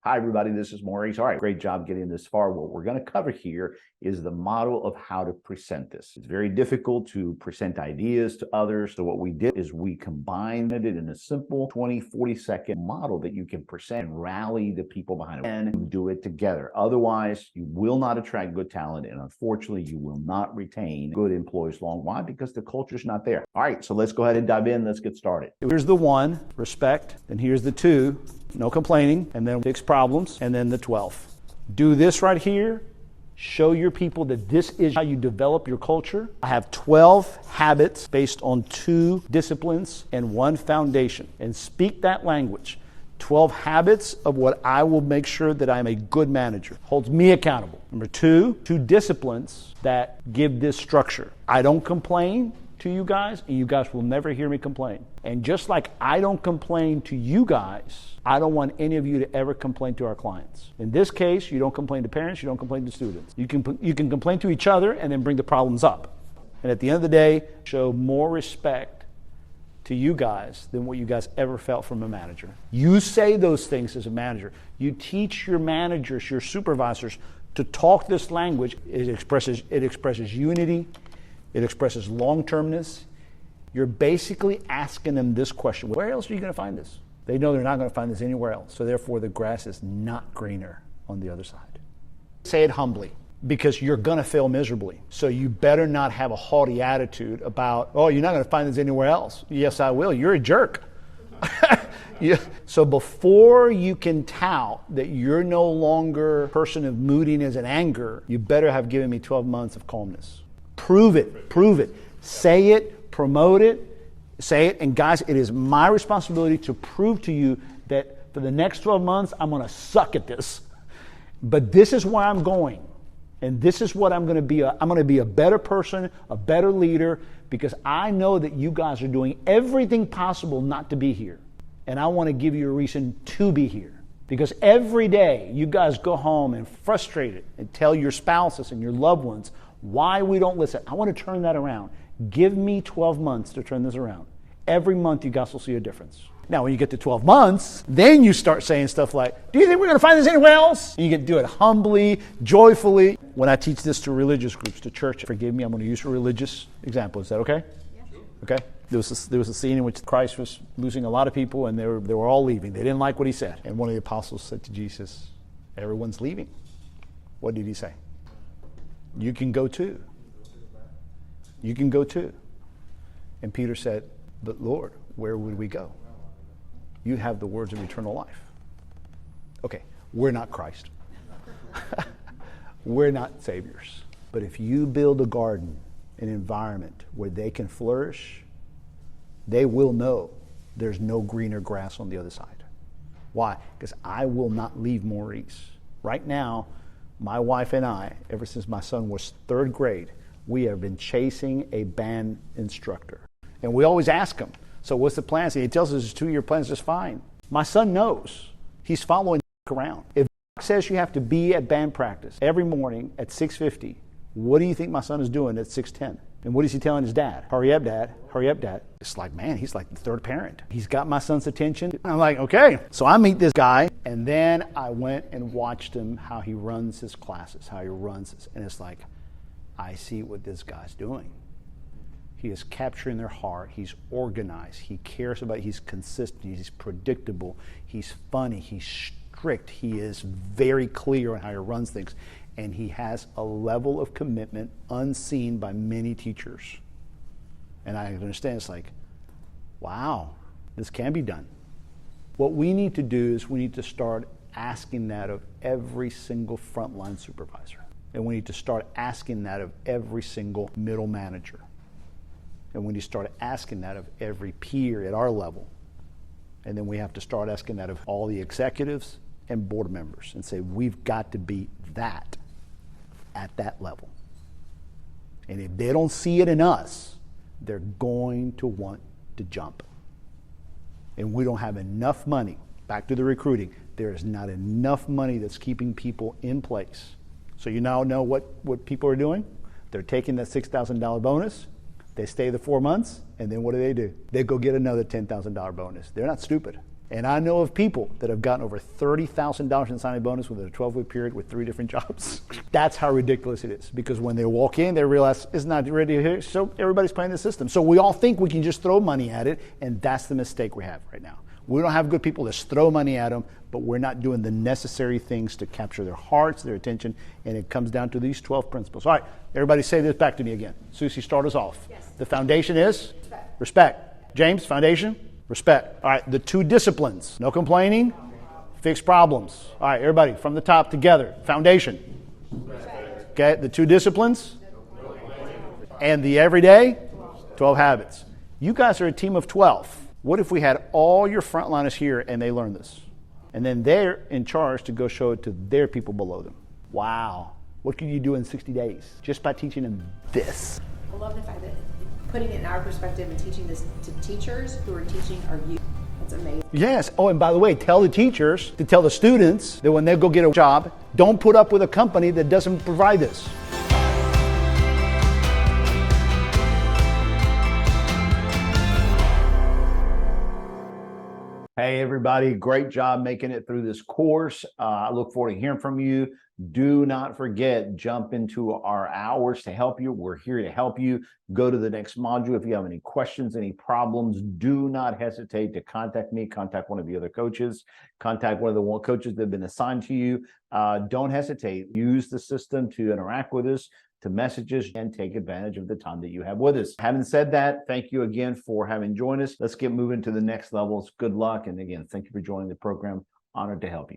Hi, everybody. This is Maurice. All right, great job getting this far. What we're going to cover here is the model of how to present this. It's very difficult to present ideas to others. So what we did is we combined it in a simple 20, 40-second model that you can present and rally the people behind it and do it together. Otherwise, you will not attract good talent. And unfortunately, you will not retain good employees long. Why? Because the culture is not there. All right, so let's go ahead and dive in. Let's get started. Here's the 1, respect. And here's the 2, no complaining. And then fix problems. And then the 12. Do this right here. Show your people that this is how you develop your culture. I have 12 habits based on 2 disciplines and 1 foundation. And speak that language. 12 habits of what I will make sure that I'm a good manager. Holds me accountable. Number 2 disciplines that give this structure. I don't complain to you guys, and you guys will never hear me complain. And just like I don't complain to you guys, I don't want any of you to ever complain to our clients. In this case, you don't complain to parents, you don't complain to students. You can complain to each other and then bring the problems up. And at the end of the day, show more respect to you guys than what you guys ever felt from a manager. You say those things as a manager. You teach your managers, your supervisors, to talk this language. It expresses unity. It expresses long-termness. You're basically asking them this question: where else are you going to find this? They know they're not going to find this anywhere else. So therefore, the grass is not greener on the other side. Say it humbly, because you're going to fail miserably. So you better not have a haughty attitude about, oh, you're not going to find this anywhere else. Yes, I will. You're a jerk. Yeah. So before you can tout that you're no longer a person of moodiness and anger, you better have given me 12 months of calmness. Prove it. Say it, promote it, say it. And guys, it is my responsibility to prove to you that for the next 12 months, I'm going to suck at this. But this is where I'm going. And this is what I'm going to be. I'm going to be a better person, a better leader, because I know that you guys are doing everything possible not to be here. And I want to give you a reason to be here. Because every day you guys go home and frustrated and tell your spouses and your loved ones why we don't listen. I want to turn that around. Give me 12 months to turn this around. Every month you guys will see a difference. Now, when you get to 12 months, then you start saying stuff like, do you think we're going to find this anywhere else? And you get to do it humbly, joyfully. When I teach this to religious groups, to church, forgive me, I'm going to use a religious example. Is that okay? Yeah. Okay. There was a scene in which Christ was losing a lot of people, and they were all leaving. They didn't like what he said. And one of the apostles said to Jesus, everyone's leaving. What did he say? You can go too. You can go too. And Peter said, but Lord, where would we go? You have the words of eternal life. Okay, we're not Christ. We're not saviors. But if you build a garden, an environment where they can flourish, they will know there's no greener grass on the other side. Why? Because I will not leave Maurice. Right now, my wife and I, ever since my son was 3rd grade, we have been chasing a band instructor. And we always ask him, so what's the plan? He tells us his 2-year plan is just fine. My son knows. He's following around. If says you have to be at band practice every morning at 6:50, what do you think my son is doing at 6:10? And what is he telling his dad? Hurry up, Dad. Hurry up, Dad. It's like, man, he's like the 3rd parent. He's got my son's attention. I'm like, okay. So I meet this guy, and then I went and watched him, how he runs his classes, how he runs this. And it's like, I see what this guy's doing. He is capturing their heart. He's organized. He cares about it. He's consistent. He's predictable. He's funny. He's strict. He is very clear on how he runs things. And he has a level of commitment unseen by many teachers. And I understand, it's like, wow, this can be done. What we need to do is we need to start asking that of every single frontline supervisor. And we need to start asking that of every single middle manager. And we need to start asking that of every peer at our level. And then we have to start asking that of all the executives and board members and say, we've got to be that at that level. And if they don't see it in us, they're going to want to jump. And we don't have enough money. Back to the recruiting. There is not enough money that's keeping people in place. So you now know what people are doing? They're taking that $6,000 bonus. They stay the 4 months, and then what do? They go get another $10,000 bonus. They're not stupid. And I know of people that have gotten over $30,000 in signing bonus within a 12-week period with 3 different jobs. That's how ridiculous it is. Because when they walk in, they realize it's not ready here, so everybody's playing the system. So we all think we can just throw money at it, and that's the mistake we have right now. We don't have good people that just throw money at them, but we're not doing the necessary things to capture their hearts, their attention, and it comes down to these 12 principles. All right, everybody say this back to me again. Susie, start us off. Yes. The foundation is? Respect. James, foundation? Respect. All right, the 2 disciplines. No complaining, fix problems. All right, everybody, from the top together. Foundation. Respect. Okay, the 2 disciplines. And the everyday? 12 habits. You guys are a team of 12. What if we had all your frontliners here and they learn this? And then they're in charge to go show it to their people below them. Wow. What can you do in 60 days just by teaching them this? I love the fact that putting it in our perspective and teaching this to teachers who are teaching our youth. That's amazing. Yes. Oh, and by the way, tell the teachers to tell the students that when they go get a job, don't put up with a company that doesn't provide this. Hey, everybody, great job making it through this course. I look forward to hearing from you. Do not forget, jump into our hours to help you. We're here to help you. Go to the next module. If you have any questions, any problems, do not hesitate to contact me, contact one of the other coaches, contact one of the coaches that have been assigned to you. Don't hesitate. Use the system to interact with us, to message us, and take advantage of the time that you have with us. Having said that, thank you again for having joined us. Let's get moving to the next levels. Good luck. And again, thank you for joining the program. Honored to help you.